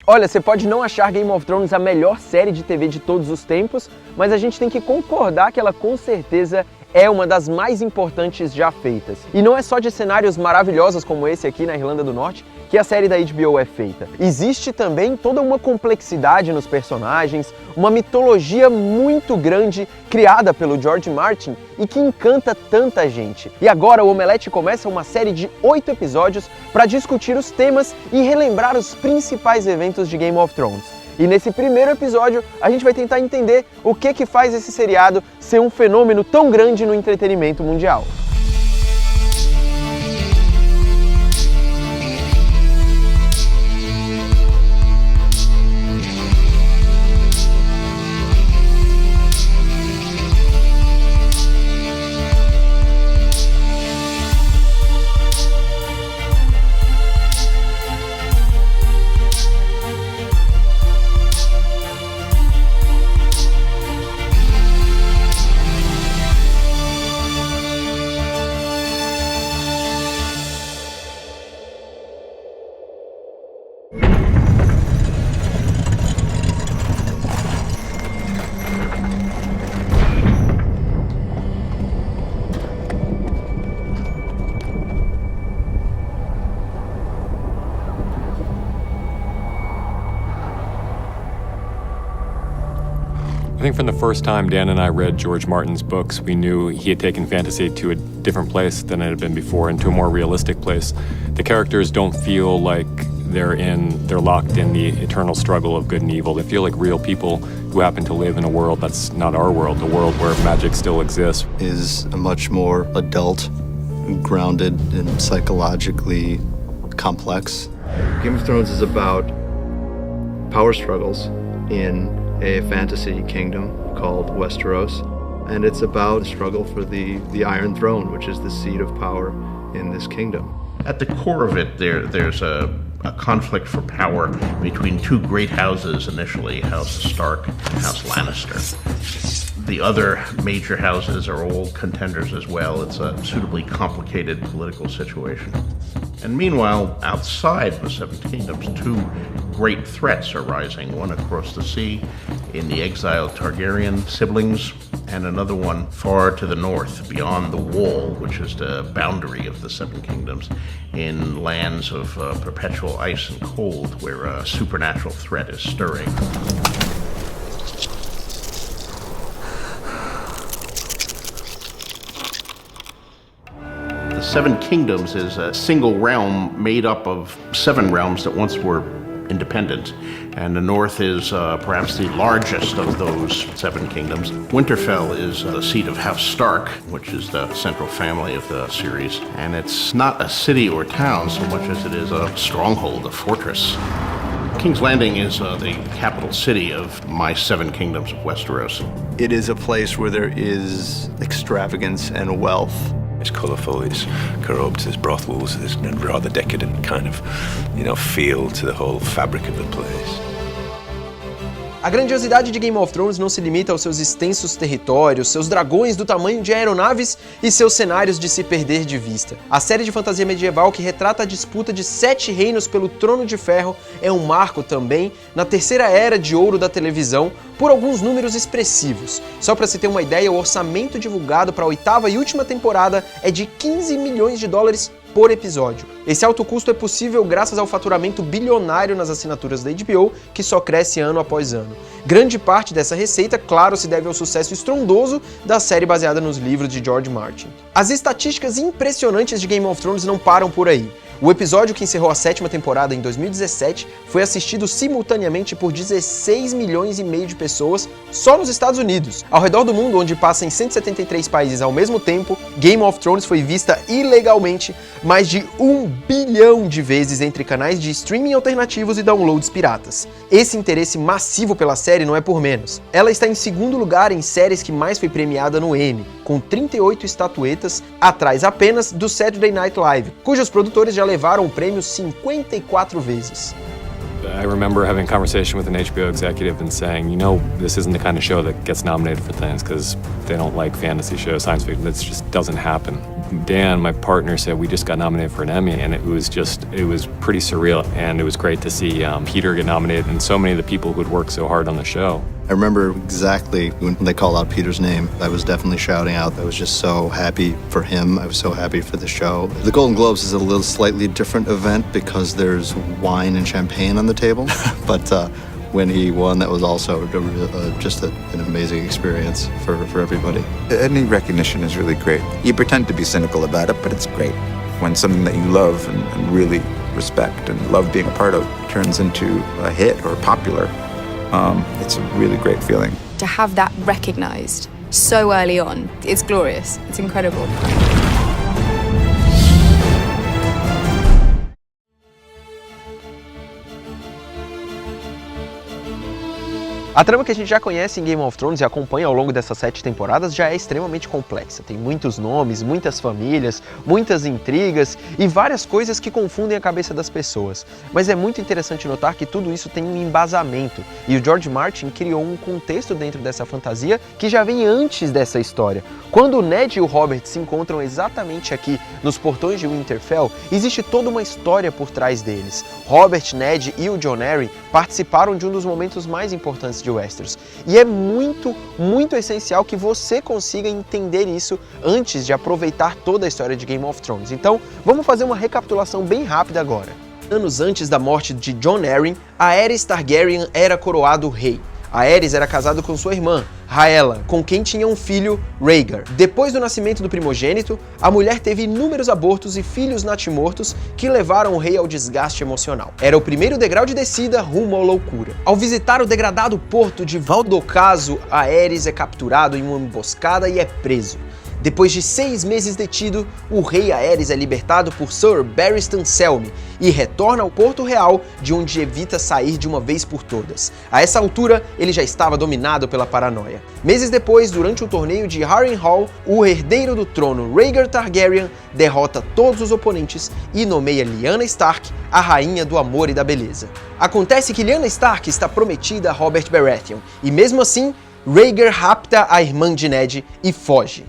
Olha, você pode não achar Game of Thrones a melhor série de TV de todos os tempos, mas a gente tem que concordar que ela com certeza é uma das mais importantes já feitas. E não é só de cenários maravilhosos como esse aqui na Irlanda do Norte que a série da HBO é feita. Existe também toda uma complexidade nos personagens, uma mitologia muito grande criada pelo George Martin e que encanta tanta gente. E agora o Omelete começa uma série de 8 episódios para discutir os temas e relembrar os principais eventos de Game of Thrones. E nesse primeiro episódio, a gente vai tentar entender o que faz esse seriado ser um fenômeno tão grande no entretenimento mundial. I think from the first time Dan and I read George Martin's books, we knew he had taken fantasy to a different place than it had been before, and to a more realistic place. The characters don't feel like they're locked in the eternal struggle of good and evil. They feel like real people who happen to live in a world that's not our world, a world where magic still exists. Is a much more adult, grounded, and psychologically complex. Game of Thrones is about power struggles in a fantasy kingdom called Westeros, and it's about a struggle for the Iron Throne, which is the seat of power in this kingdom. At the core of it, there's a conflict for power between two great houses initially, House Stark and House Lannister. The other major houses are all contenders as well. It's a suitably complicated political situation. And meanwhile, outside the Seven Kingdoms, two great threats are rising, one across the sea in the exiled Targaryen siblings, and another one far to the north, beyond the Wall, which is the boundary of the Seven Kingdoms, in lands of perpetual ice and cold, where a supernatural threat is stirring. The Seven Kingdoms is a single realm made up of 7 realms that once were independent, and the North is perhaps the largest of those 7 kingdoms. Winterfell is the seat of House Stark, which is the central family of the series, and it's not a city or town so much as it is a stronghold, a fortress. King's Landing is the capital city of my 7 kingdoms of Westeros. It is a place where there is extravagance and wealth. It's colourful, it's corrupt, there's brothels, there's a rather decadent kind of, feel to the whole fabric of the place. A grandiosidade de Game of Thrones não se limita aos seus extensos territórios, seus dragões do tamanho de aeronaves e seus cenários de se perder de vista. A série de fantasia medieval que retrata a disputa de 7 reinos pelo Trono de Ferro é um marco também na terceira era de ouro da televisão por alguns números expressivos. Só para se ter uma ideia, o orçamento divulgado para a 8ª e última temporada é de 15 milhões de dólares por episódio. Esse alto custo é possível graças ao faturamento bilionário nas assinaturas da HBO, que só cresce ano após ano. Grande parte dessa receita, claro, se deve ao sucesso estrondoso da série baseada nos livros de George Martin. As estatísticas impressionantes de Game of Thrones não param por aí. O episódio que encerrou a 7ª temporada em 2017 foi assistido simultaneamente por 16 milhões e meio de pessoas só nos Estados Unidos. Ao redor do mundo, onde passa em 173 países ao mesmo tempo, Game of Thrones foi vista ilegalmente mais de 1 bilhão de vezes entre canais de streaming alternativos e downloads piratas. Esse interesse massivo pela série não é por menos. Ela está em segundo lugar em séries que mais foi premiada no Emmy, com 38 estatuetas, atrás apenas do Saturday Night Live, cujos produtores já levaram o prêmio 54 vezes. I remember having a conversation with an HBO executive and saying, this isn't the kind of show that gets nominated for things because they don't like fantasy shows, science fiction. That just doesn't happen. Dan, my partner, said we just got nominated for an Emmy, and it was pretty surreal, and it was great to see Peter get nominated and so many of the people who had worked so hard on the show. I remember exactly when they called out Peter's name. I was definitely shouting out. I was just so happy for him. I was so happy for the show. The Golden Globes is a little slightly different event because there's wine and champagne on the table. But when he won, that was also just an amazing experience for everybody. Any recognition is really great. You pretend to be cynical about it, but it's great. When something that you love and really respect and love being a part of turns into a hit or popular, it's a really great feeling. To have that recognized so early on, it's glorious. It's incredible. A trama que a gente já conhece em Game of Thrones e acompanha ao longo dessas 7 temporadas já é extremamente complexa. Tem muitos nomes, muitas famílias, muitas intrigas e várias coisas que confundem a cabeça das pessoas. Mas é muito interessante notar que tudo isso tem um embasamento e o George Martin criou um contexto dentro dessa fantasia que já vem antes dessa história. Quando o Ned e o Robert se encontram exatamente aqui nos portões de Winterfell, existe toda uma história por trás deles. Robert, Ned e o Jon Arryn participaram de um dos momentos mais importantes de Westeros. E é muito essencial que você consiga entender isso antes de aproveitar toda a história de Game of Thrones. Então, vamos fazer uma recapitulação bem rápida agora. Anos antes da morte de Jon Arryn, Aerys Targaryen era coroado rei. Aerys era casado com sua irmã, Rhaella, com quem tinha um filho, Rhaegar. Depois do nascimento do primogênito, a mulher teve inúmeros abortos e filhos natimortos que levaram o rei ao desgaste emocional. Era o primeiro degrau de descida rumo à loucura. Ao visitar o degradado porto de Val d'Ocaso, Aerys é capturado em uma emboscada e é preso. Depois de 6 meses detido, o rei Aerys é libertado por Sir Barristan Selmy e retorna ao Porto Real, de onde evita sair de uma vez por todas. A essa altura, ele já estava dominado pela paranoia. Meses depois, durante um torneio de Harrenhal, o herdeiro do trono, Rhaegar Targaryen, derrota todos os oponentes e nomeia Lyanna Stark a rainha do amor e da beleza. Acontece que Lyanna Stark está prometida a Robert Baratheon e, mesmo assim, Rhaegar rapta a irmã de Ned e foge.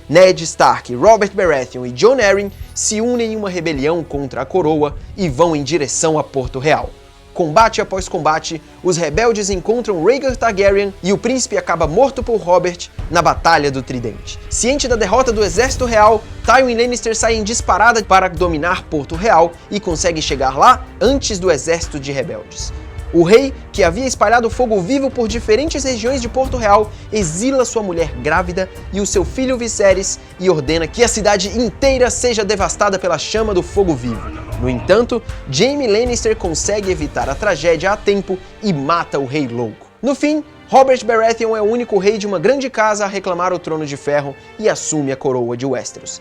Ned Stark, Robert Baratheon e Jon Arryn se unem em uma rebelião contra a coroa e vão em direção a Porto Real. Combate após combate, os rebeldes encontram Rhaegar Targaryen e o príncipe acaba morto por Robert na Batalha do Tridente. Ciente da derrota do exército real, Tywin Lannister sai em disparada para dominar Porto Real e consegue chegar lá antes do exército de rebeldes. O rei, que havia espalhado fogo vivo por diferentes regiões de Porto Real, exila sua mulher grávida e o seu filho Viserys e ordena que a cidade inteira seja devastada pela chama do fogo vivo. No entanto, Jaime Lannister consegue evitar a tragédia a tempo e mata o Rei Louco. No fim, Robert Baratheon é o único rei de uma grande casa a reclamar o Trono de Ferro e assume a coroa de Westeros.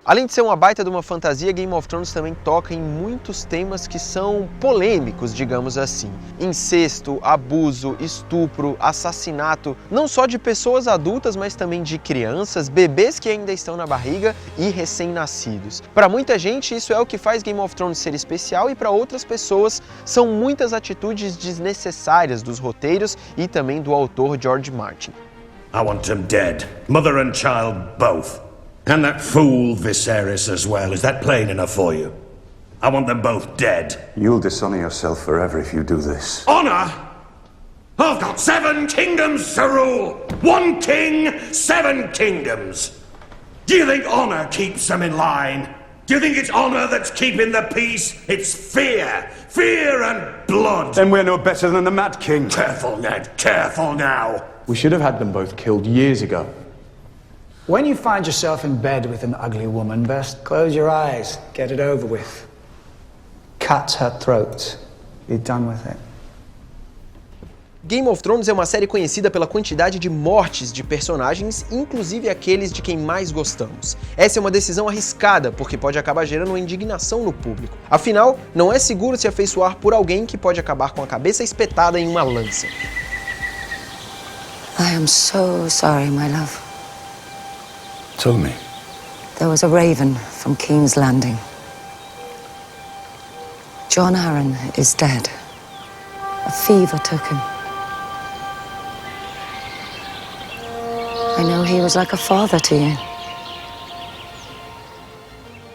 Além de ser uma baita de uma fantasia, Game of Thrones também toca em muitos temas que são polêmicos, digamos assim. Incesto, abuso, estupro, assassinato, não só de pessoas adultas, mas também de crianças, bebês que ainda estão na barriga e recém-nascidos. Para muita gente, isso é o que faz Game of Thrones ser especial e para outras pessoas são muitas atitudes desnecessárias dos roteiros e também do autor George Martin. I want them dead, mother and child both. And that fool Viserys as well. Is that plain enough for you? I want them both dead. You'll dishonor yourself forever if you do this. Honor? I've got 7 kingdoms to rule. 1 king, 7 kingdoms. Do you think honor keeps them in line? Do you think it's honor that's keeping the peace? It's fear. Fear and blood. Then we're no better than the Mad King. Careful, Ned. Careful now. We should have had them both killed years ago. When you find yourself in bed with an ugly woman, best close your eyes, get it over with. Cut her throat. Be done with it. Game of Thrones é uma série conhecida pela quantidade de mortes de personagens, inclusive aqueles de quem mais gostamos. Essa é uma decisão arriscada, porque pode acabar gerando uma indignação no público. Afinal, não é seguro se afeiçoar por alguém que pode acabar com a cabeça espetada em uma lança. I am so sorry, my love. Tell me. There was a raven from King's Landing. Jon Arryn is dead. A fever took him. I know he was like a father to you.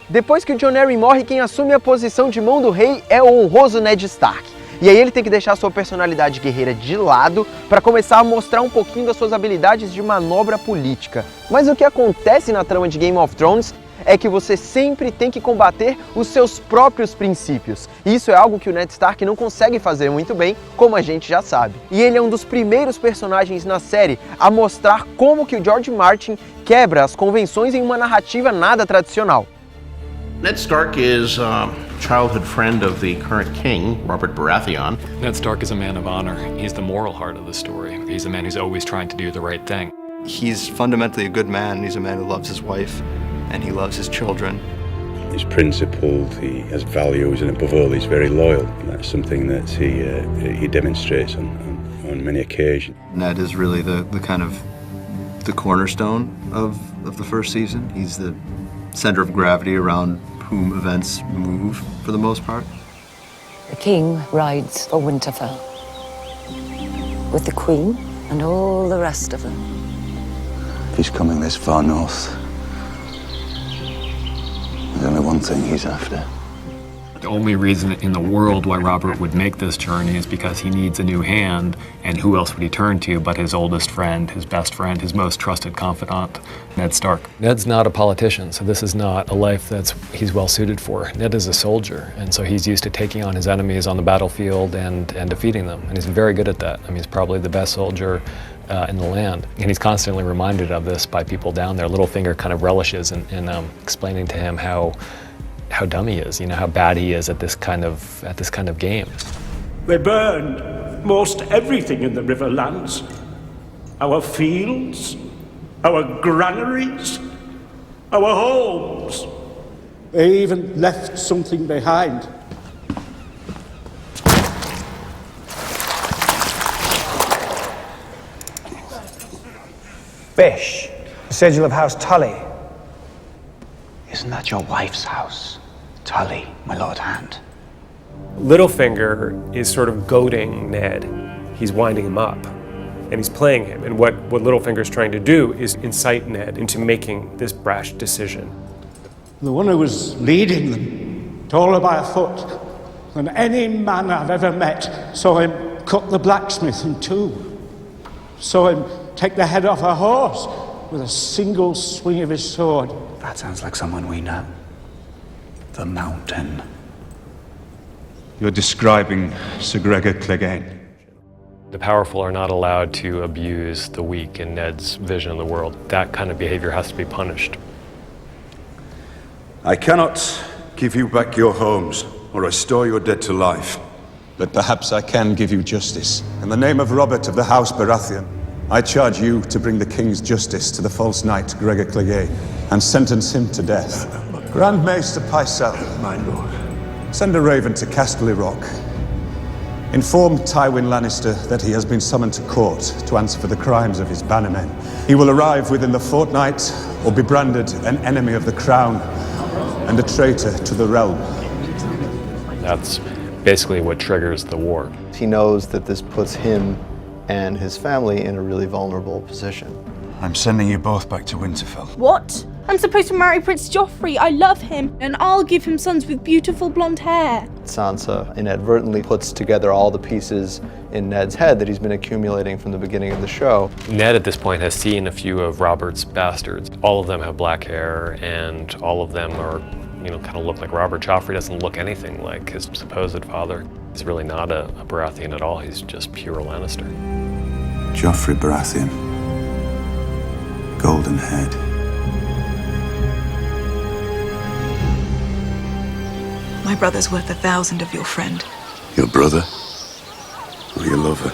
Depois que o Jon Arryn morre, quem assume a posição de mão do rei é o honroso Ned Stark. E aí ele tem que deixar sua personalidade guerreira de lado para começar a mostrar um pouquinho das suas habilidades de manobra política. Mas o que acontece na trama de Game of Thrones é que você sempre tem que combater os seus próprios princípios. E isso é algo que o Ned Stark não consegue fazer muito bem, como a gente já sabe. E ele é um dos primeiros personagens na série a mostrar como que o George Martin quebra as convenções em uma narrativa nada tradicional. Ned Stark is a childhood friend of the current king, Robert Baratheon. Ned Stark is a man of honor. He's the moral heart of the story. He's a man who's always trying to do the right thing. He's fundamentally a good man. He's a man who loves his wife, and he loves his children. He's principled, he has values, and above all, he's very loyal. That's something that he demonstrates on many occasions. Ned is really the kind of the cornerstone of the first season. He's the center of gravity around whom events move for the most part. The king rides for Winterfell with the queen and all the rest of them. If he's coming this far north, there's only one thing he's after. The only reason in the world why Robert would make this journey is because he needs a new hand, and who else would he turn to but his oldest friend, his best friend, his most trusted confidant, Ned Stark. Ned's not a politician, so this is not a life he's well suited for. Ned is a soldier, and so he's used to taking on his enemies on the battlefield and defeating them, and he's very good at that. I mean, he's probably the best soldier in the land, and he's constantly reminded of this by people down there. Littlefinger kind of relishes in explaining to him how dumb he is, how bad he is at this kind of game. They burned most everything in the Riverlands. Our fields, our granaries, our homes. They even left something behind. Fish, the sigil of House Tully. Isn't that your wife's house? Tully, my Lord Hand. Littlefinger is sort of goading Ned. He's winding him up, and he's playing him. And what Littlefinger's trying to do is incite Ned into making this brash decision. The one who was leading them, taller by a foot than any man I've ever met, saw him cut the blacksmith in two. Saw him take the head off a horse with a single swing of his sword. That sounds like someone we know. The Mountain. You're describing Sir Gregor Clegane. The powerful are not allowed to abuse the weak in Ned's vision of the world. That kind of behavior has to be punished. I cannot give you back your homes or restore your dead to life. But perhaps I can give you justice. In the name of Robert of the House Baratheon, I charge you to bring the king's justice to the false knight Gregor Clegane and sentence him to death. Grand Maester Pycelle, my lord, send a raven to Casterly Rock. Inform Tywin Lannister that he has been summoned to court to answer for the crimes of his bannermen. He will arrive within the fortnight or be branded an enemy of the crown and a traitor to the realm. That's basically what triggers the war. He knows that this puts him and his family in a really vulnerable position. I'm sending you both back to Winterfell. What? I'm supposed to marry Prince Joffrey. I love him, and I'll give him sons with beautiful blonde hair. Sansa inadvertently puts together all the pieces in Ned's head that he's been accumulating from the beginning of the show. Ned at this point has seen a few of Robert's bastards. All of them have black hair, and all of them are, kind of look like Robert. Joffrey doesn't look anything like his supposed father. He's really not a Baratheon at all. He's just pure Lannister. Joffrey Baratheon. Golden head. My brother's worth 1,000 of your friend. Your brother? Or your lover?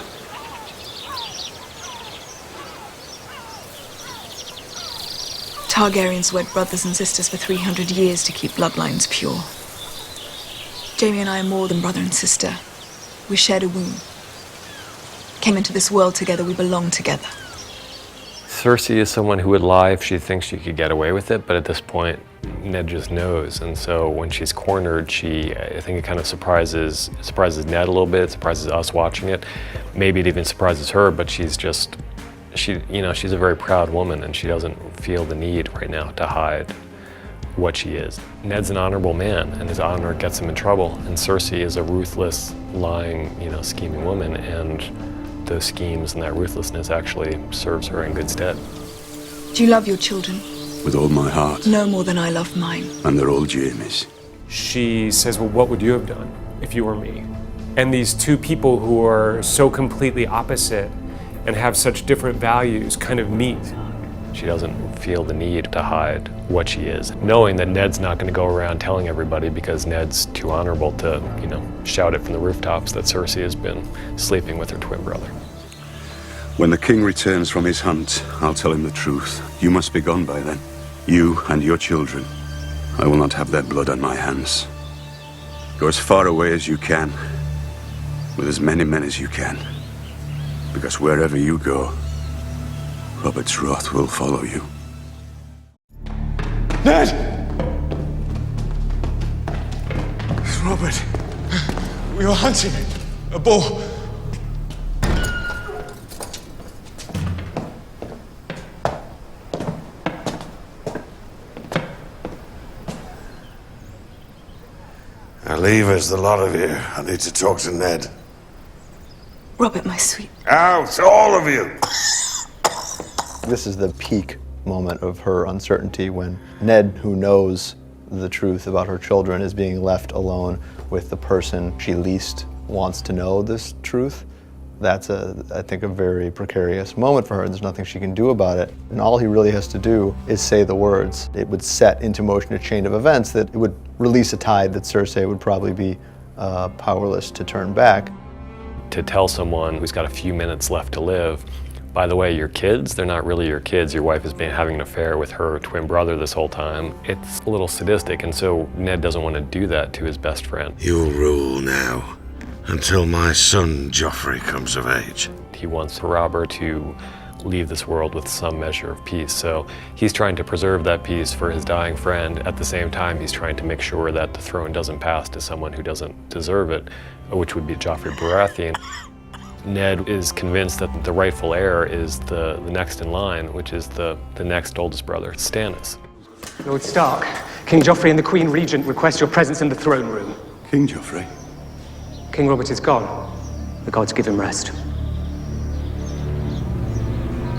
Targaryens wed brothers and sisters for 300 years to keep bloodlines pure. Jaime and I are more than brother and sister. We shared a womb. Came into this world together, we belong together. Cersei is someone who would lie if she thinks she could get away with it, but at this point, Ned just knows. And so when she's cornered, I think it kind of surprises Ned a little bit, it surprises us watching it. Maybe it even surprises her, but she's she's a very proud woman, and she doesn't feel the need right now to hide what she is. Ned's an honorable man, and his honor gets him in trouble. And Cersei is a ruthless, lying, scheming woman, and those schemes and that ruthlessness actually serves her in good stead. Do you love your children? With all my heart. No more than I love mine. And they're all Jaime's. She says, well, what would you have done if you were me? And these two people who are so completely opposite and have such different values kind of meet. She doesn't feel the need to hide what she is, knowing that Ned's not going to go around telling everybody because Ned's too honorable to, shout it from the rooftops that Cersei has been sleeping with her twin brother. When the king returns from his hunt, I'll tell him the truth. You must be gone by then. You and your children. I will not have their blood on my hands. Go as far away as you can, with as many men as you can. Because wherever you go, Robert's wrath will follow you. Ned! Robert, we were hunting a bull. Now leave us, the lot of you. I need to talk to Ned. Robert, my sweet. Out, all of you! This is the peak moment of her uncertainty when Ned, who knows the truth about her children, is being left alone with the person she least wants to know this truth. That's, I think, a very precarious moment for her. There's nothing she can do about it. And all he really has to do is say the words. It would set into motion a chain of events that it would release a tide that Cersei would probably be powerless to turn back. To tell someone who's got a few minutes left to live, by the way, your kids, they're not really your kids. Your wife has been having an affair with her twin brother this whole time. It's a little sadistic, and so Ned doesn't want to do that to his best friend. You'll rule now, until my son Joffrey comes of age. He wants Robert to leave this world with some measure of peace, so he's trying to preserve that peace for his dying friend. At the same time, he's trying to make sure that the throne doesn't pass to someone who doesn't deserve it, which would be Joffrey Baratheon. Ned is convinced that the rightful heir is the next in line, which is the next oldest brother, Stannis. Lord Stark, King Joffrey and the Queen Regent request your presence in the throne room. King Joffrey? King Robert is gone. The gods give him rest.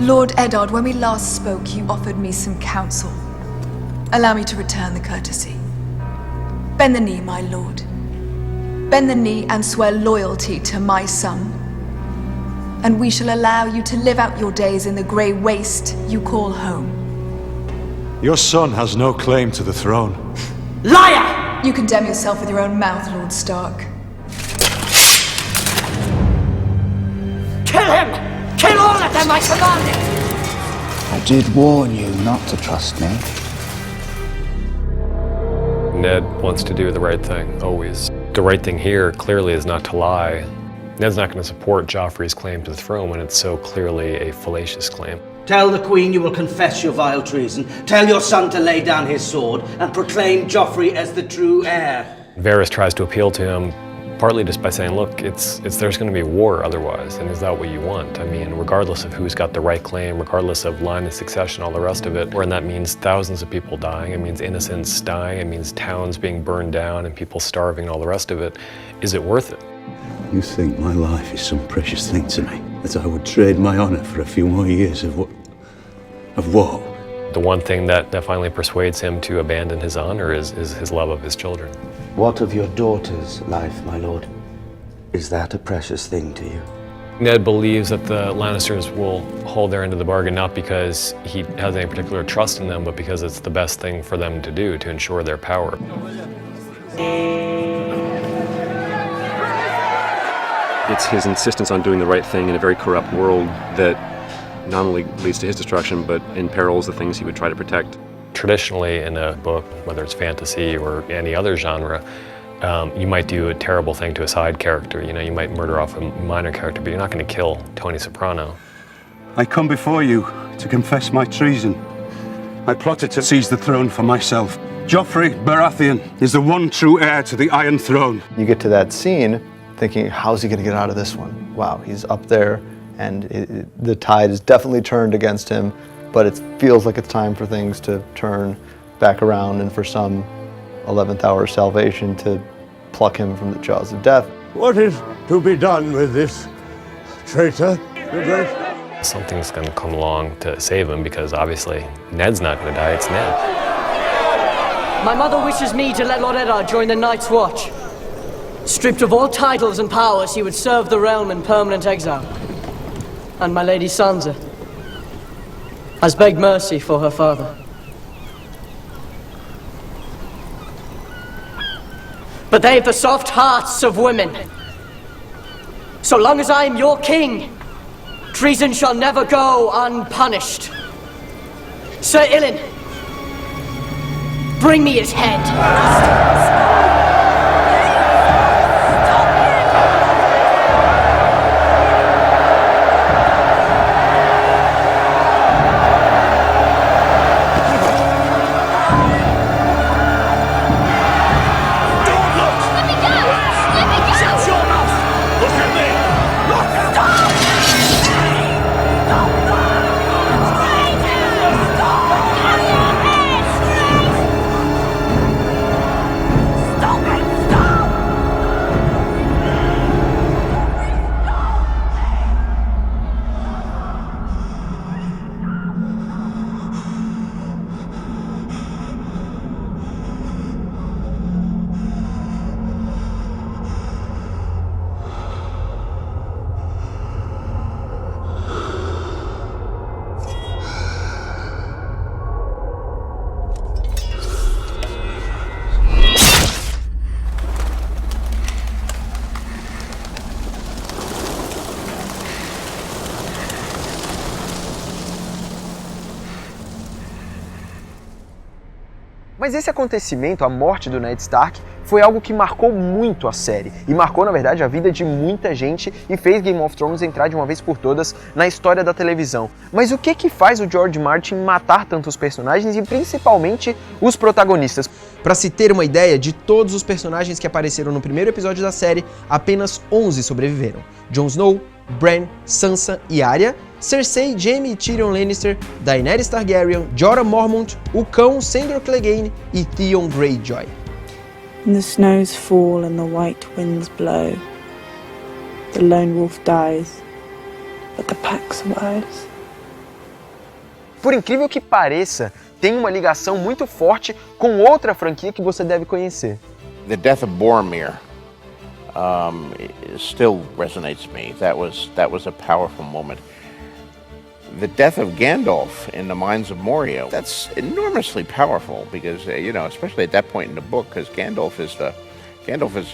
Lord Eddard, when we last spoke, you offered me some counsel. Allow me to return the courtesy. Bend the knee, my lord. Bend the knee and swear loyalty to my son. And we shall allow you to live out your days in the grey waste you call home. Your son has no claim to the throne. Liar! You condemn yourself with your own mouth, Lord Stark. Kill him! Kill all of them, I command it! I did warn you not to trust me. Ned wants to do the right thing, always. The right thing here clearly is not to lie. Ned's not going to support Joffrey's claim to the throne when it's so clearly a fallacious claim. Tell the Queen you will confess your vile treason. Tell your son to lay down his sword and proclaim Joffrey as the true heir. Varys tries to appeal to him, partly just by saying, look, there's going to be war otherwise, and is that what you want? I mean, regardless of who's got the right claim, regardless of line of succession, all the rest of it, and that means thousands of people dying, it means innocents dying, it means towns being burned down and people starving and all the rest of it. Is it worth it? You think my life is some precious thing to me? That I would trade my honor for a few more years of what? Of what? The one thing that finally persuades him to abandon his honor is his love of his children. What of your daughter's life, my lord? Is that a precious thing to you? Ned believes that the Lannisters will hold their end of the bargain, not because he has any particular trust in them, but because it's the best thing for them to do to ensure their power. It's his insistence on doing the right thing in a very corrupt world that not only leads to his destruction, but imperils the things he would try to protect. Traditionally, in a book, whether it's fantasy or any other genre, you might do a terrible thing to a side character. You might murder off a minor character, but you're not going to kill Tony Soprano. I come before you to confess my treason. I plotted to seize the throne for myself. Joffrey Baratheon is the one true heir to the Iron Throne. You get to that scene thinking, how's he going to get out of this one? Wow, he's up there and the tide is definitely turned against him, but it feels like it's time for things to turn back around and for some 11th hour salvation to pluck him from the jaws of death. What is to be done with this traitor, Your Grace? Something's going to come along to save him because obviously Ned's not going to die, it's Ned. My mother wishes me to let Lord Eddard join the Night's Watch. Stripped of all titles and powers, he would serve the realm in permanent exile. And my lady Sansa has begged mercy for her father. But they've the soft hearts of women. So long as I am your king, treason shall never go unpunished. Sir Ilyn, bring me his head. Mas esse acontecimento, a morte do Ned Stark, foi algo que marcou muito a série. E marcou, na verdade, a vida de muita gente e fez Game of Thrones entrar de uma vez por todas na história da televisão. Mas o que faz o George Martin matar tantos personagens e principalmente os protagonistas? Para se ter uma ideia, de todos os personagens que apareceram no primeiro episódio da série, apenas 11 sobreviveram. Jon Snow, Bran, Sansa e Arya, Cersei, Jaime e Tyrion Lannister, Daenerys Targaryen, Jorah Mormont, o cão Sandor Clegane e Theon Greyjoy. And the snows fall and the white winds blow. The lone wolf dies, but the pack survives. Por incrível que pareça, tem uma ligação muito forte com outra franquia que você deve conhecer. The death of Boromir still resonates with me. That was a powerful moment. The death of Gandalf in the Mines of Moria, that's enormously powerful because, especially at that point in the book, because Gandalf is the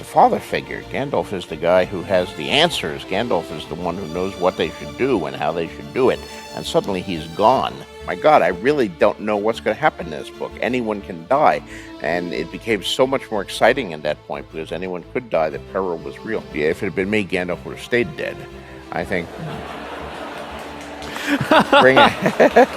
father figure. Gandalf is the guy who has the answers. Gandalf is the one who knows what they should do and how they should do it. And suddenly he's gone. My God, I really don't know what's going to happen in this book. Anyone can die. And it became so much more exciting at that point because anyone could die. The peril was real. If it had been me, Gandalf would have stayed dead. I think... Bring it.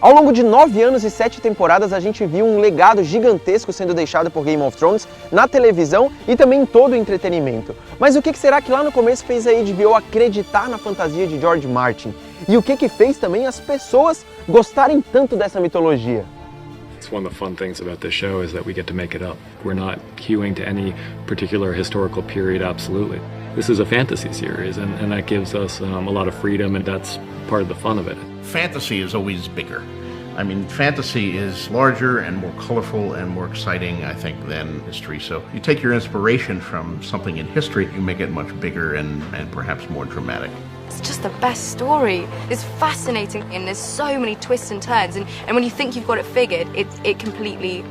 Ao longo de 9 anos e 7 temporadas, a gente viu um legado gigantesco sendo deixado por Game of Thrones na televisão e também em todo o entretenimento. Mas o que será que lá no começo fez a HBO acreditar na fantasia de George Martin? E o que fez também as pessoas gostarem tanto dessa mitologia? It's one of the fun things about this show is that we get to make it up. We're not hewing to any particular historical period, absolutely. This is a fantasy series, and that gives us a lot of freedom, and that's part of the fun of it. Fantasy is always bigger. I mean, fantasy is larger and more colorful and more exciting, I think, than history. So you take your inspiration from something in history, you make it much bigger and perhaps more dramatic. It's just the best story. It's fascinating and there's so many twists and turns and when you think you've got it figured, it completely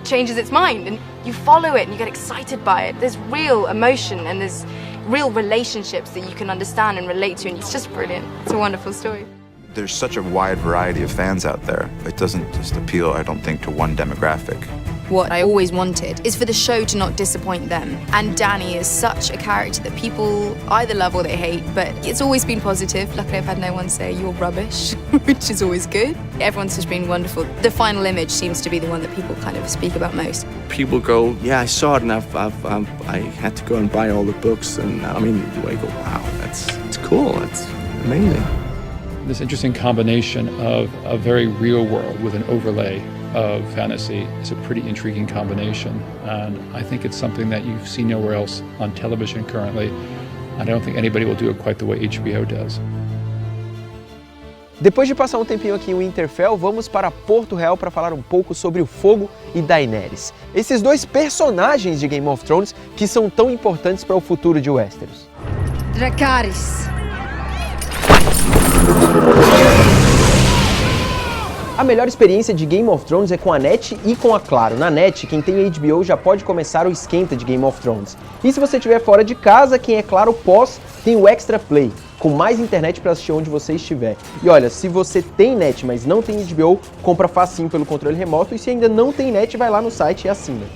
changes its mind and you follow it and you get excited by it. There's real emotion and there's real relationships that you can understand and relate to and it's just brilliant. It's a wonderful story. There's such a wide variety of fans out there. It doesn't just appeal, I don't think, to one demographic. what I always wanted is for the show to not disappoint them. And Danny is such a character that people either love or they hate, but it's always been positive. Luckily, I've had no one say you're rubbish, which is always good. Everyone's just been wonderful. The final image seems to be the one that people kind of speak about most. People go, yeah, I saw it, and I had to go and buy all the books, and I mean, I go, wow, it's cool, it's amazing. This interesting combination of a very real world with an overlay of fantasy is a pretty intriguing combination, and I think it's something that you see nowhere else on television currently, and I don't think anybody will do it quite the way HBO does. Depois de passar um tempinho aqui em Winterfell, vamos para Porto Real para falar um pouco sobre o Fogo e Daenerys. Esses dois personagens de Game of Thrones que são tão importantes para o futuro de Westeros. Dracarys. A melhor experiência de Game of Thrones é com a NET e com a Claro. Na NET, quem tem HBO já pode começar o esquenta de Game of Thrones. E se você estiver fora de casa, quem é Claro Pós tem o Extra Play, com mais internet para assistir onde você estiver. E olha, se você tem NET, mas não tem HBO, compra facinho pelo controle remoto, e se ainda não tem NET, vai lá no site e assina.